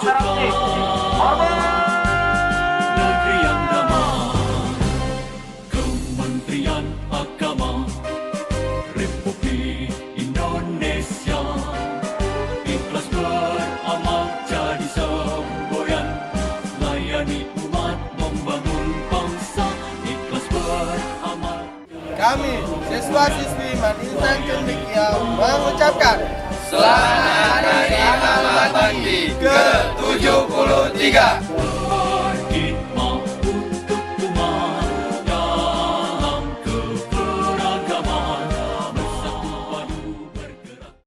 negeri yang damai. Kementerian Agama Republik Indonesia ikhlas beramal jadi semboyan, layani umat membangun bangsa, ikhlas beramal. Kami, siswa-siswi Madrasah Cendekia mengucapkan Selamat Hari Amal Bakti ke-73.